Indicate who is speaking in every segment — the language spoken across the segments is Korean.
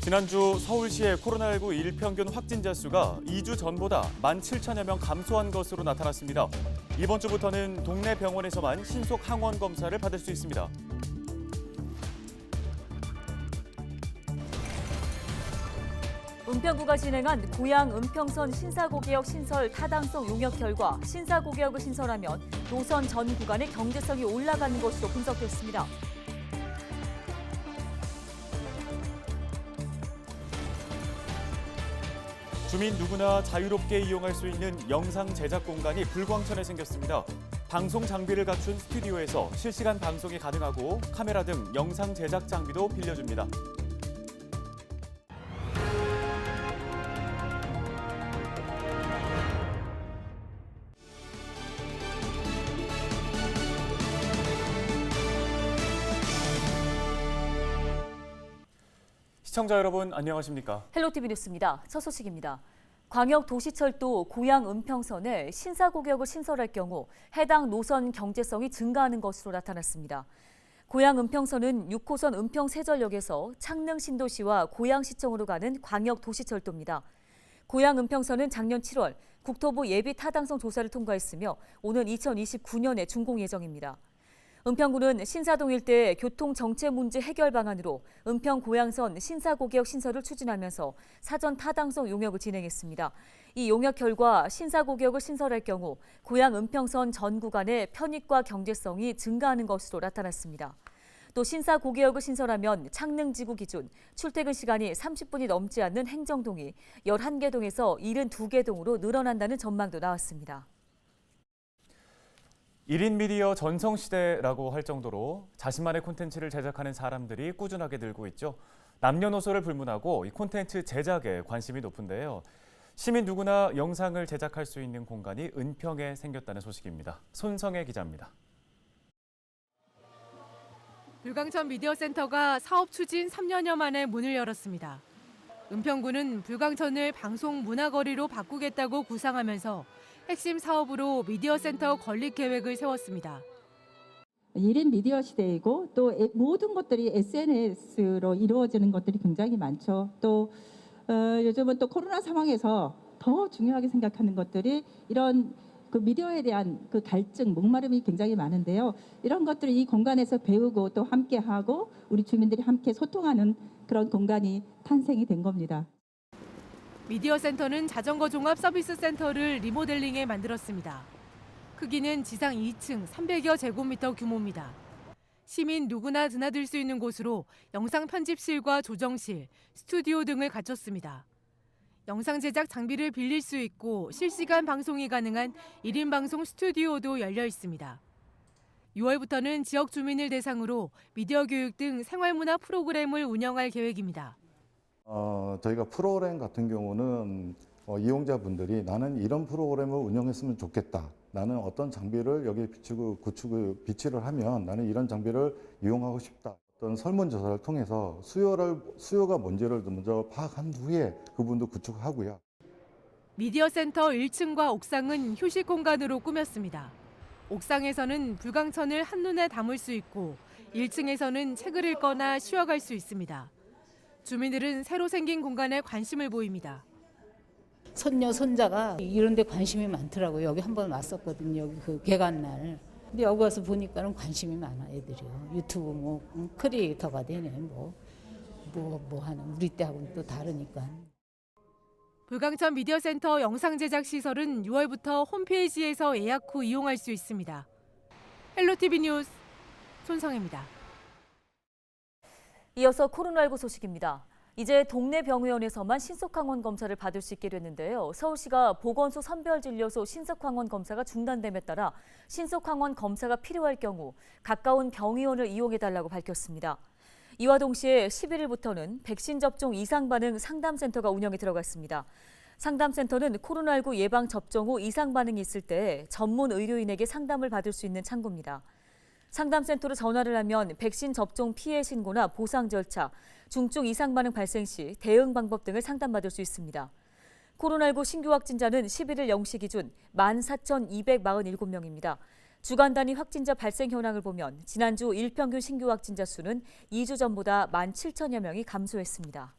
Speaker 1: 지난주 서울시의 코로나19 일평균 확진자 수가 2주 전보다 17,000여 명 감소한 것으로 나타났습니다. 이번 주부터는 동네 병원에서만 신속 항원 검사를 받을 수 있습니다.
Speaker 2: 은평구가 진행한 고양 은평선 신사고개역 신설 타당성 용역 결과 신사고개역을 신설하면 노선 전 구간의 경제성이 올라가는 것으로 분석됐습니다.
Speaker 1: 주민 누구나 자유롭게 이용할 수 있는 영상 제작 공간이 불광천에 생겼습니다. 방송 장비를 갖춘 스튜디오에서 실시간 방송이 가능하고 카메라 등 영상 제작 장비도 빌려줍니다. 시청자 여러분 안녕하십니까?
Speaker 2: 헬로티비 뉴스입니다. 첫 소식입니다. 광역도시철도 고양 은평선에 신사고개역을 신설할 경우 해당 노선 경제성이 증가하는 것으로 나타났습니다. 고양 은평선은 6호선 은평세전역에서 창릉 신도시와 고양시청으로 가는 광역도시철도입니다. 고양 은평선은 작년 7월 국토부 예비 타당성 조사를 통과했으며 오는 2029년에 준공 예정입니다. 은평구는 신사동 일대 교통 정체 문제 해결 방안으로 은평 고양선 신사고개역 신설을 추진하면서 사전 타당성 용역을 진행했습니다. 이 용역 결과 신사고개역을 신설할 경우 고양 은평선 전 구간의 편익과 경제성이 증가하는 것으로 나타났습니다. 또 신사고개역을 신설하면 창릉지구 기준 출퇴근 시간이 30분이 넘지 않는 행정동이 11개 동에서 72개 동으로 늘어난다는 전망도 나왔습니다.
Speaker 1: 1인 미디어 전성시대라고 할 정도로 자신만의 콘텐츠를 제작하는 사람들이 꾸준하게 늘고 있죠. 남녀노소를 불문하고 이 콘텐츠 제작에 관심이 높은데요. 시민 누구나 영상을 제작할 수 있는 공간이 은평에 생겼다는 소식입니다. 손성애 기자입니다.
Speaker 3: 불광천 미디어센터가 사업 추진 3년여 만에 문을 열었습니다. 은평구는 불광천을 방송 문화거리로 바꾸겠다고 구상하면서 핵심 사업으로 미디어센터 건립 계획을 세웠습니다.
Speaker 4: 1인 미디어 시대이고 또 모든 것들이 SNS로 이루어지는 것들이 굉장히 많죠. 또 요즘은 또 코로나 상황에서 더 중요하게 생각하는 것들이 이런 그 미디어에 대한 그 갈증, 목마름이 굉장히 많은데요. 이런 것들을 이 공간에서 배우고 또 함께하고 우리 주민들이 함께 소통하는 그런 공간이 탄생이 된 겁니다.
Speaker 3: 미디어센터는 자전거 종합 서비스 센터를 리모델링해 만들었습니다. 크기는 지상 2층 300여 제곱미터 규모입니다. 시민 누구나 드나들 수 있는 곳으로 영상 편집실과 조정실, 스튜디오 등을 갖췄습니다. 영상 제작 장비를 빌릴 수 있고 실시간 방송이 가능한 1인 방송 스튜디오도 열려 있습니다. 6월부터는 지역 주민을 대상으로 미디어 교육 등 생활문화 프로그램을 운영할 계획입니다.
Speaker 5: 저희가 프로그램 같은 경우는 이용자분들이 나는 이런 프로그램을 운영했으면 좋겠다. 나는 어떤 장비를 여기 비치를 하면 나는 이런 장비를 이용하고 싶다. 어떤 설문조사를 통해서 수요가 뭔지를 먼저 파악한 후에 그분도 구축하고요.
Speaker 3: 미디어센터 1층과 옥상은 휴식 공간으로 꾸몄습니다. 옥상에서는 불광천을 한눈에 담을 수 있고 1층에서는 책을 읽거나 쉬어갈 수 있습니다. 주민들은 새로 생긴 공간에 관심을 보입니다.
Speaker 6: 손녀, 손자가 이런 데 관심이 많더라고요. 여기 한번 왔었거든요. 여기 그 개관날. 근데 여기 와서 보니까는 관심이 많아, 애들이요. 유튜브 크리에이터가 되네, 뭐 하는, 우리 때하고는 또 다르니까.
Speaker 3: 불광천 미디어센터 영상 제작 시설은 6월부터 홈페이지에서 예약 후 이용할 수 있습니다. 헬로티비 뉴스 손성혜입니다.
Speaker 2: 이어서 코로나19 소식입니다. 이제 동네 병의원에서만 신속항원 검사를 받을 수 있게 됐는데요. 서울시가 보건소 선별진료소 신속항원 검사가 중단됨에 따라 신속항원 검사가 필요할 경우 가까운 병의원을 이용해달라고 밝혔습니다. 이와 동시에 11일부터는 백신 접종 이상 반응 상담센터가 운영에 들어갔습니다. 상담센터는 코로나19 예방 접종 후 이상 반응이 있을 때 전문 의료인에게 상담을 받을 수 있는 창구입니다. 상담센터로 전화를 하면 백신 접종 피해 신고나 보상 절차, 중증 이상 반응 발생 시 대응 방법 등을 상담받을 수 있습니다. 코로나19 신규 확진자는 11일 0시 기준 14,247명입니다. 주간 단위 확진자 발생 현황을 보면 지난주 일평균 신규 확진자 수는 2주 전보다 17,000여 명이 감소했습니다.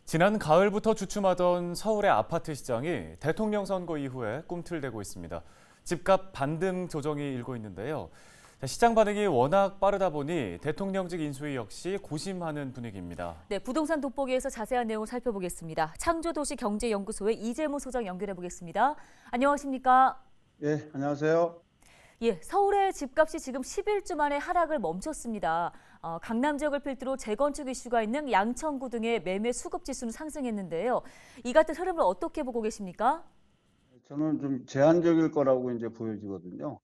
Speaker 1: 지난 가을부터 주춤하던 서울의 아파트 시장이 대통령 선거 이후에 꿈틀대고 있습니다. 집값 반등 조정이 일고 있는데요. 시장 반응이 워낙 빠르다 보니 대통령직 인수위 역시 고심하는 분위기입니다.
Speaker 2: 네, 부동산 돋보기에서 자세한 내용을 살펴보겠습니다. 창조도시경제연구소의 이재무 소장 연결해 보겠습니다. 안녕하십니까?
Speaker 7: 예, 안녕하세요.
Speaker 2: 예, 서울의 집값이 지금 11주 만에 하락을 멈췄습니다. 강남 지역을 필두로 재건축 이슈가 있는 양천구 등의 매매 수급 지수는 상승했는데요. 이 같은 흐름을 어떻게 보고 계십니까?
Speaker 7: 저는 좀 제한적일 거라고 이제 보여지거든요.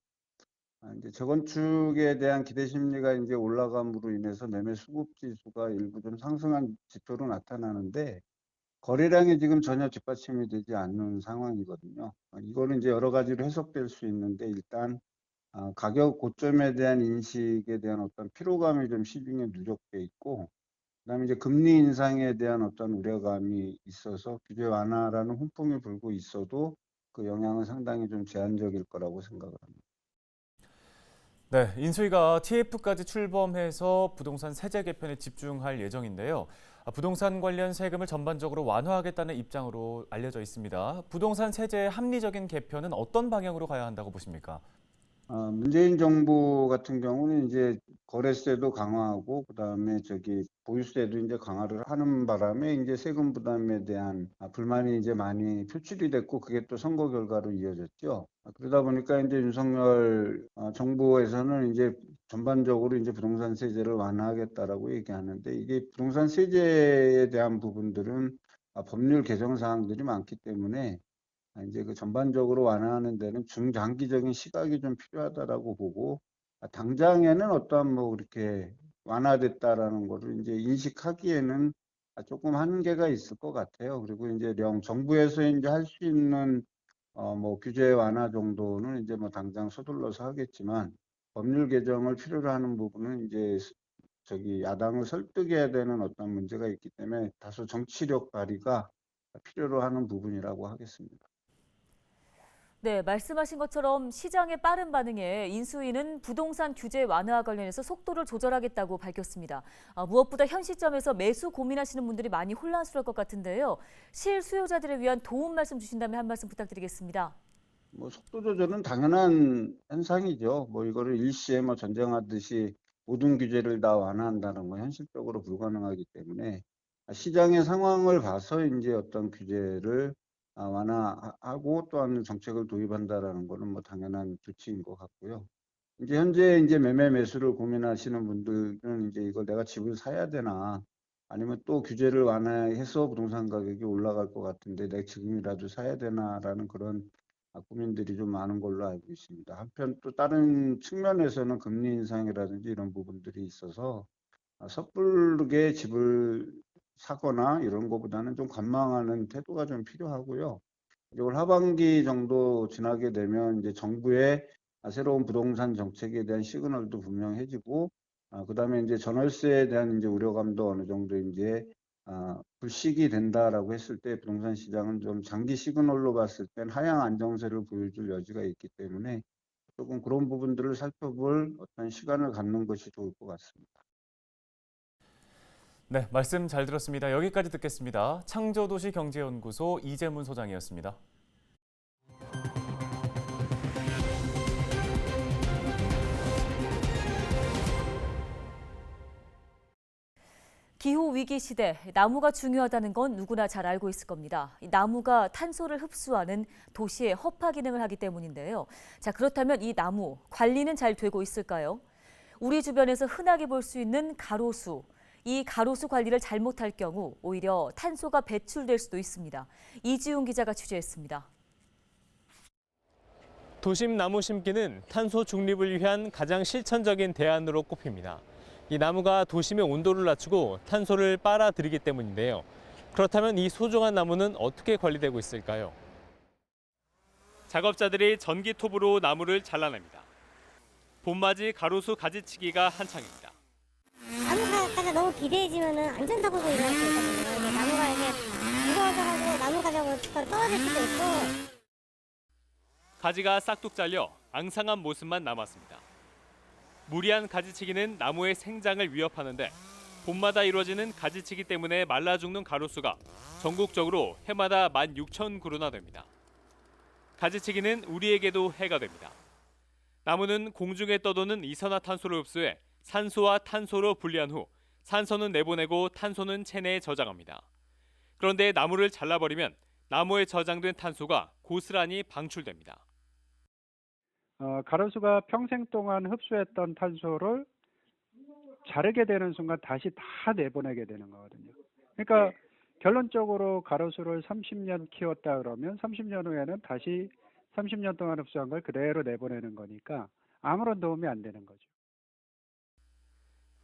Speaker 7: 이제 재건축에 대한 기대 심리가 이제 올라감으로 인해서 매매 수급 지수가 일부 좀 상승한 지표로 나타나는데 거래량이 지금 전혀 뒷받침이 되지 않는 상황이거든요. 이거는 이제 여러 가지로 해석될 수 있는데 일단 가격 고점에 대한 인식에 대한 어떤 피로감이 좀 시중에 누적돼 있고, 그다음에 이제 금리 인상에 대한 어떤 우려감이 있어서 규제 완화라는 훈풍이 불고 있어도 그 영향은 상당히 좀 제한적일 거라고 생각을 합니다.
Speaker 1: 네, 인수위가 TF까지 출범해서 부동산 세제 개편에 집중할 예정인데요. 부동산 관련 세금을 전반적으로 완화하겠다는 입장으로 알려져 있습니다. 부동산 세제의 합리적인 개편은 어떤 방향으로 가야 한다고 보십니까?
Speaker 7: 문재인 정부 같은 경우는 이제 거래세도 강화하고 그다음에 보유세도 이제 강화를 하는 바람에 이제 세금 부담에 대한 불만이 이제 많이 표출이 됐고 그게 또 선거 결과로 이어졌죠. 그러다 보니까 이제 윤석열 정부에서는 이제 전반적으로 이제 부동산 세제를 완화하겠다라고 얘기하는데 이게 부동산 세제에 대한 부분들은 법률 개정 사항들이 많기 때문에 이제 그 전반적으로 완화하는 데는 중장기적인 시각이 좀 필요하다라고 보고 당장에는 어떠한 뭐 그렇게 완화됐다라는 거를 이제 인식하기에는 조금 한계가 있을 것 같아요. 그리고 이제 정부에서 이제 할 수 있는 뭐 규제 완화 정도는 이제 뭐 당장 서둘러서 하겠지만 법률 개정을 필요로 하는 부분은 이제 야당을 설득해야 되는 어떤 문제가 있기 때문에 다소 정치력 발휘가 필요로 하는 부분이라고 하겠습니다.
Speaker 2: 네, 말씀하신 것처럼 시장의 빠른 반응에 인수위는 부동산 규제 완화와 관련해서 속도를 조절하겠다고 밝혔습니다. 무엇보다 현 시점에서 매수 고민하시는 분들이 많이 혼란스러울 것 같은데요. 실수요자들을 위한 도움 말씀 주신다면 한 말씀 부탁드리겠습니다.
Speaker 7: 뭐 속도 조절은 당연한 현상이죠. 뭐 이거를 일시에 뭐 전쟁하듯이 모든 규제를 다 완화한다는 건 현실적으로 불가능하기 때문에 시장의 상황을 봐서 이제 어떤 규제를 완화하고 또한 정책을 도입한다라는 거는 뭐 당연한 조치인 것 같고요. 이제 현재 이제 매매 매수를 고민하시는 분들은 이제 이걸 내가 집을 사야 되나 아니면 또 규제를 완화해서 부동산 가격이 올라갈 것 같은데 내가 지금이라도 사야 되나라는 그런 고민들이 좀 많은 걸로 알고 있습니다. 한편 또 다른 측면에서는 금리 인상이라든지 이런 부분들이 있어서 섣부르게 집을 사거나 이런 것보다는 좀 관망하는 태도가 좀 필요하고요. 올 하반기 정도 지나게 되면 이제 정부의 새로운 부동산 정책에 대한 시그널도 분명해지고, 그다음에 이제 전월세에 대한 이제 우려감도 어느 정도 이제 불식이 된다라고 했을 때 부동산 시장은 좀 장기 시그널로 봤을 땐 하향 안정세를 보여줄 여지가 있기 때문에 조금 그런 부분들을 살펴볼 어떤 시간을 갖는 것이 좋을 것 같습니다.
Speaker 1: 네, 말씀 잘 들었습니다. 여기까지 듣겠습니다. 창조도시경제연구소 이재문 소장이었습니다.
Speaker 2: 기후위기 시대, 나무가 중요하다는 건 누구나 잘 알고 있을 겁니다. 이 나무가 탄소를 흡수하는 도시의 허파 기능을 하기 때문인데요. 자, 그렇다면 이 나무 관리는 잘 되고 있을까요? 우리 주변에서 흔하게 볼 수 있는 가로수, 이 가로수 관리를 잘못할 경우 오히려 탄소가 배출될 수도 있습니다. 이지훈 기자가 취재했습니다.
Speaker 8: 도심 나무 심기는 탄소 중립을 위한 가장 실천적인 대안으로 꼽힙니다. 이 나무가 도심의 온도를 낮추고 탄소를 빨아들이기 때문인데요. 그렇다면 이 소중한 나무는 어떻게 관리되고 있을까요? 작업자들이 전기톱으로 나무를 잘라냅니다. 봄맞이 가로수 가지치기가 한창입니다.
Speaker 9: 나무가 너무 비대해지면 안전사고도 일어날 수 있거든요. 나무가 이게 무거워져가지고 나무 가지고 떨어질 수도 있고.
Speaker 8: 가지가 싹둑 잘려 앙상한 모습만 남았습니다. 무리한 가지치기는 나무의 생장을 위협하는데 봄마다 이루어지는 가지치기 때문에 말라 죽는 가로수가 전국적으로 해마다 16,000그루나 됩니다. 가지치기는 우리에게도 해가 됩니다. 나무는 공중에 떠도는 이산화탄소를 흡수해 산소와 탄소로 분리한 후 산소는 내보내고 탄소는 체내에 저장합니다. 그런데 나무를 잘라버리면 나무에 저장된 탄소가 고스란히 방출됩니다.
Speaker 10: 가로수가 평생 동안 흡수했던 탄소를 자르게 되는 순간 다시 다 내보내게 되는 거거든요. 그러니까 결론적으로 가로수를 30년 키웠다 그러면 30년 후에는 다시 30년 동안 흡수한 걸 그대로 내보내는 거니까 아무런 도움이 안 되는 거죠.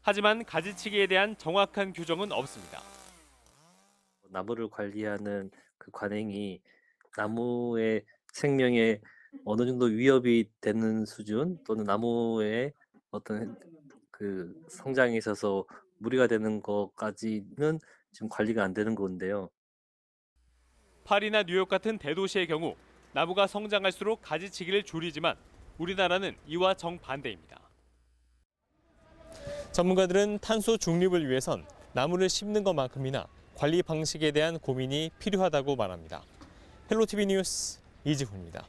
Speaker 8: 하지만 가지치기에 대한 정확한 규정은 없습니다.
Speaker 11: 나무를 관리하는 그 관행이 나무의 생명에 어느 정도 위협이 되는 수준 또는 나무의 어떤 그 성장에 있어서 무리가 되는 것까지는 지금 관리가 안 되는 건데요.
Speaker 8: 파리나 뉴욕 같은 대도시의 경우 나무가 성장할수록 가지치기를 줄이지만 우리나라는 이와 정반대입니다. 전문가들은 탄소 중립을 위해선 나무를 심는 것만큼이나 관리 방식에 대한 고민이 필요하다고 말합니다. 헬로티비 뉴스 이지훈입니다.